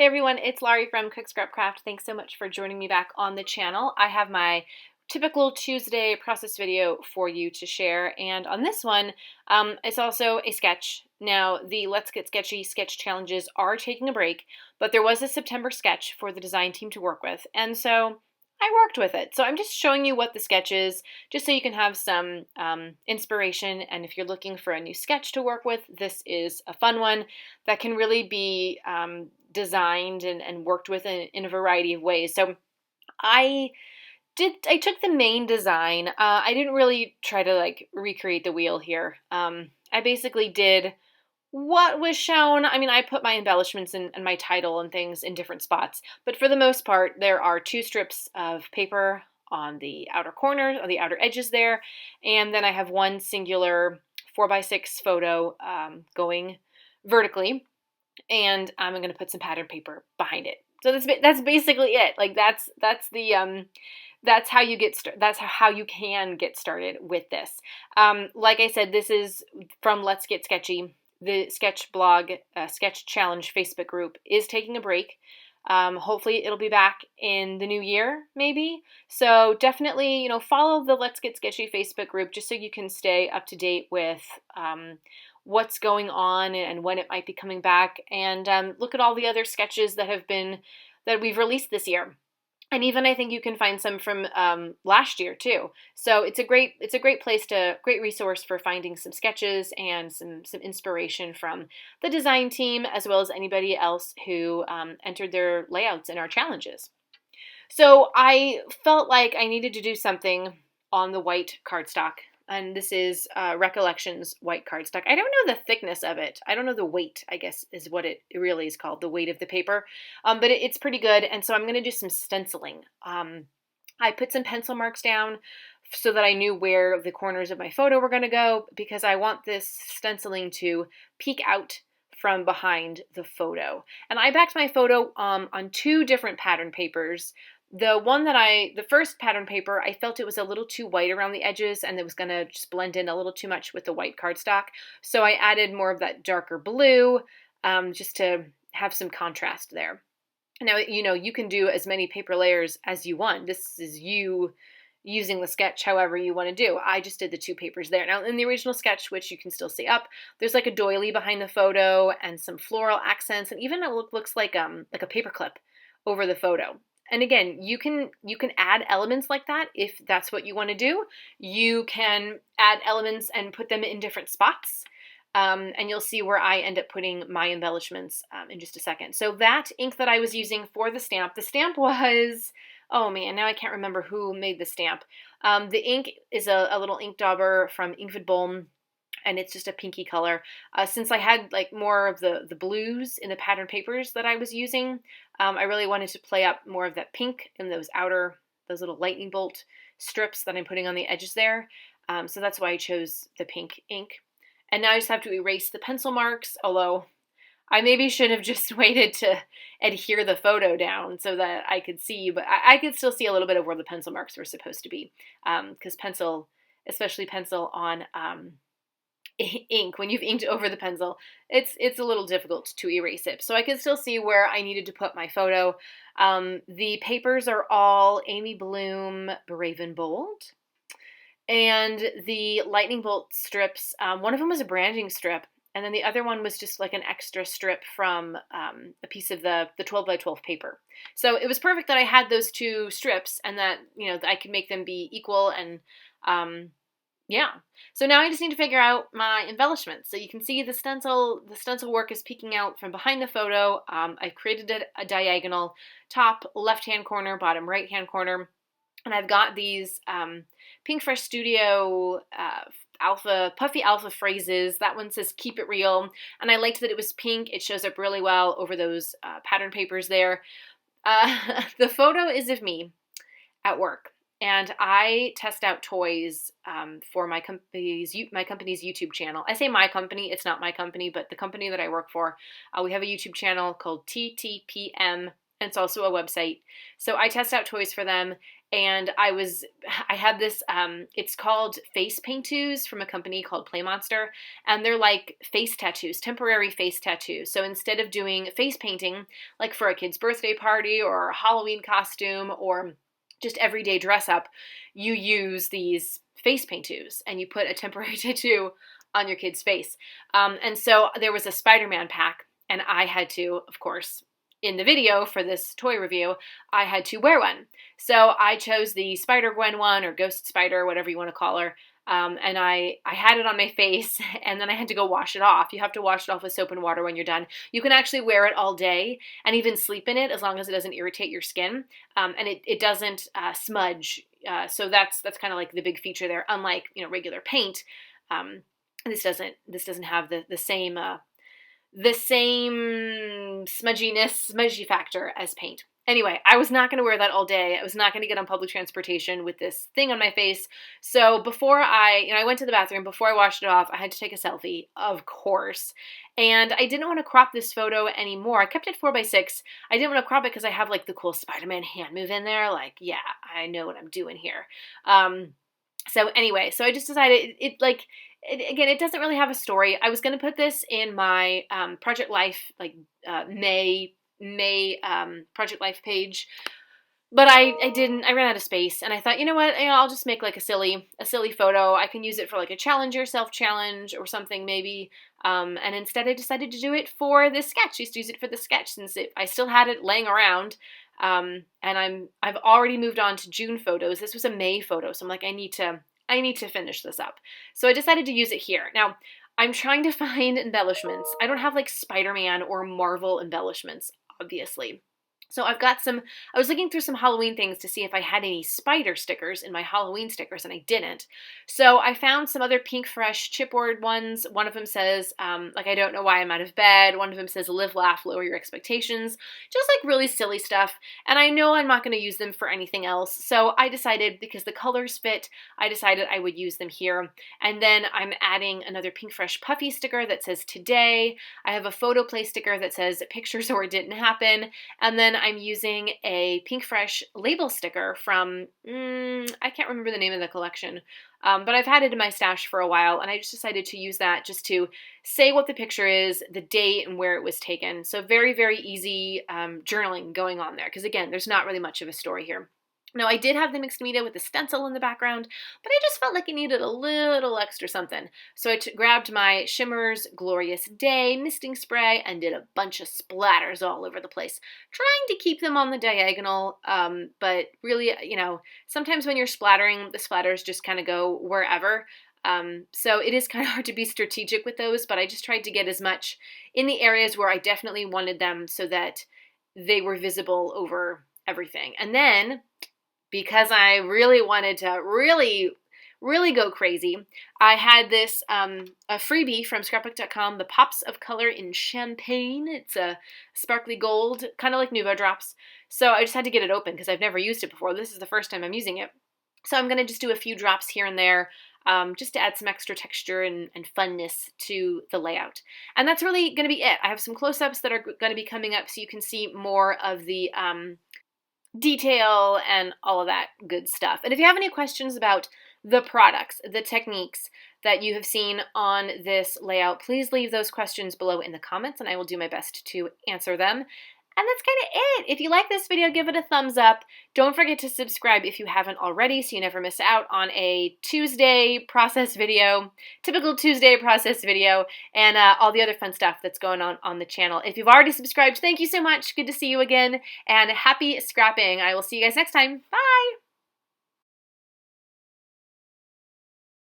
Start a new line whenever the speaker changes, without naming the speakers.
Hey everyone, it's Laurie from Cook Scrap Craft. Thanks so much for joining me back on the channel. I have my typical Tuesday process video for you to share, and on this one, it's also a sketch. Now, the Let's Get Sketchy sketch challenges are taking a break, but there was a September sketch for the design team to work with, and so I worked with it. So I'm just showing you what the sketch is, just so you can have some inspiration, and if you're looking for a new sketch to work with, this is a fun one that can really be designed and worked with in a variety of ways. So I took the main design. I didn't really try to like recreate the wheel here. I basically did what was shown. I mean, I put my embellishments and my title and things in different spots, but for the most part, there are two strips of paper on the outer corners, or the outer edges there, and then I have one singular 4x6 photo going vertically, and I'm going to put some pattern paper behind it. So that's basically it. Like that's how you that's how you can get started with this. Like I said, this is from Let's Get Sketchy. The sketch blog, sketch challenge Facebook group is taking a break. Hopefully it'll be back in the new year, maybe. So definitely, follow the Let's Get Sketchy Facebook group just so you can stay up to date with what's going on and when it might be coming back. And look at all the other sketches that we've released this year. And even I think you can find some from last year too. So it's a great great resource for finding some sketches and some inspiration from the design team, as well as anybody else who entered their layouts in our challenges. So I felt like I needed to do something on the white cardstock. And this is Recollections white cardstock. I don't know the thickness of it. I don't know the weight, I guess, is what it really is called, the weight of the paper. But it's pretty good, and so I'm going to do some stenciling. I put some pencil marks down so that I knew where the corners of my photo were going to go, because I want this stenciling to peek out from behind the photo. And I backed my photo on two different pattern papers. The first pattern paper, I felt it was a little too white around the edges and it was going to just blend in a little too much with the white cardstock. So I added more of that darker blue just to have some contrast there. Now, you can do as many paper layers as you want. This is you using the sketch however you want to do. I just did the two papers there. Now, in the original sketch, which you can still see up, there's like a doily behind the photo and some floral accents, and even it looks like a paper clip over the photo. And again, you can add elements like that if that's what you want to do. You can add elements and put them in different spots. And you'll see where I end up putting my embellishments in just a second. So that ink that I was using for the stamp was, oh man, now I can't remember who made the stamp. The ink is a little ink dauber from Ingrid, and it's just a pinky color. Since I had like more of the blues in the pattern papers that I was using, I really wanted to play up more of that pink in those little lightning bolt strips that I'm putting on the edges there. So that's why I chose the pink ink. And now I just have to erase the pencil marks, although I maybe should have just waited to adhere the photo down so that I could see, but I could still see a little bit of where the pencil marks were supposed to be, because pencil, especially pencil on ink, when you've inked over the pencil, it's a little difficult to erase it. So I can still see where I needed to put my photo. The papers are all Amy Bloom Brave and Bold. And the lightning bolt strips, one of them was a branding strip, and then the other one was just like an extra strip from a piece of the 12 by 12 paper. So it was perfect that I had those two strips and that, I could make them be equal, and yeah. So now I just need to figure out my embellishments. So you can see the stencil work is peeking out from behind the photo. I've created a diagonal, top left-hand corner, bottom right-hand corner. And I've got these Pinkfresh Studio Puffy Alpha phrases. That one says "Keep it real," and I liked that it was pink. It shows up really well over those pattern papers there. The photo is of me at work, and I test out toys for my company's YouTube channel. I say my company; it's not my company, but the company that I work for. We have a YouTube channel called TTPM and it's also a website. So I test out toys for them, and I had this, it's called face paintoos from a company called Play Monster, and they're like face tattoos, temporary face tattoos. So instead of doing face painting, like for a kid's birthday party or a Halloween costume or just everyday dress up, you use these face paintoos and you put a temporary tattoo on your kid's face. And so there was a Spider-Man pack, and I had to, of course, in the video for this toy review, I had to wear one. So I chose the Spider-Gwen one, or Ghost Spider, whatever you want to call her. And I had it on my face, and then I had to go wash it off. You have to wash it off with soap and water when you're done. You can actually wear it all day and even sleep in it as long as it doesn't irritate your skin, and it doesn't smudge. So that's kind of like the big feature there. Unlike regular paint, this doesn't have the same smudgy factor as paint. Anyway, I was not going to wear that all day. I was not going to get on public transportation with this thing on my face. So before I went to the bathroom, before I washed it off, I had to take a selfie, of course. And I didn't want to crop this photo anymore. I kept it 4x6. I didn't want to crop it because I have like the cool Spider-Man hand move in there. Like, yeah, I know what I'm doing here. So anyway, so I just decided again, it doesn't really have a story. I was going to put this in my Project Life, like May Project Life page, but I didn't. I ran out of space, and I thought, you know what? I'll just make like a silly photo. I can use it for like a challenge yourself challenge or something maybe. And instead, I decided to do it for this sketch. I used to use it for the sketch since I still had it laying around. And I've already moved on to June photos. This was a May photo, so I'm like, I need to finish this up. So I decided to use it here. Now, I'm trying to find embellishments. I don't have like Spider-Man or Marvel embellishments, obviously. So I was looking through some Halloween things to see if I had any spider stickers in my Halloween stickers, and I didn't. So I found some other Pinkfresh chipboard ones. One of them says, I don't know why I'm out of bed. One of them says, live, laugh, lower your expectations. Just like really silly stuff. And I know I'm not going to use them for anything else. So I decided, because the colors fit, I decided I would use them here. And then I'm adding another Pinkfresh puffy sticker that says today. I have a photo play sticker that says pictures or it didn't happen. And then I'm using a Pinkfresh label sticker from, I can't remember the name of the collection, but I've had it in my stash for a while, and I just decided to use that just to say what the picture is, the date, and where it was taken. So very, very easy journaling going on there, because again, there's not really much of a story here. Now, I did have the mixed media with the stencil in the background, but I just felt like it needed a little extra something. So I grabbed my Shimmer's Glorious Day misting spray and did a bunch of splatters all over the place, trying to keep them on the diagonal, but really, sometimes when you're splattering, the splatters just kind of go wherever. So it is kind of hard to be strategic with those, but I just tried to get as much in the areas where I definitely wanted them so that they were visible over everything. And then, because I really wanted to really go crazy, I had this a freebie from Scrapbook.com, the Pops of Color in Champagne. It's a sparkly gold, kind of like Nuvo Drops. So I just had to get it open because I've never used it before. This is the first time I'm using it. So I'm going to just do a few drops here and there, just to add some extra texture and funness to the layout. And that's really going to be it. I have some close-ups that are going to be coming up so you can see more of the detail and all of that good stuff. And if you have any questions about the products, the techniques that you have seen on this layout, please leave those questions below in the comments and I will do my best to answer them. And that's kind of it. If you like this video, give it a thumbs up. Don't forget to subscribe if you haven't already so you never miss out on a Tuesday process video, typical Tuesday process video, and all the other fun stuff that's going on the channel. If you've already subscribed, thank you so much. Good to see you again, and happy scrapping. I will see you guys next time. Bye!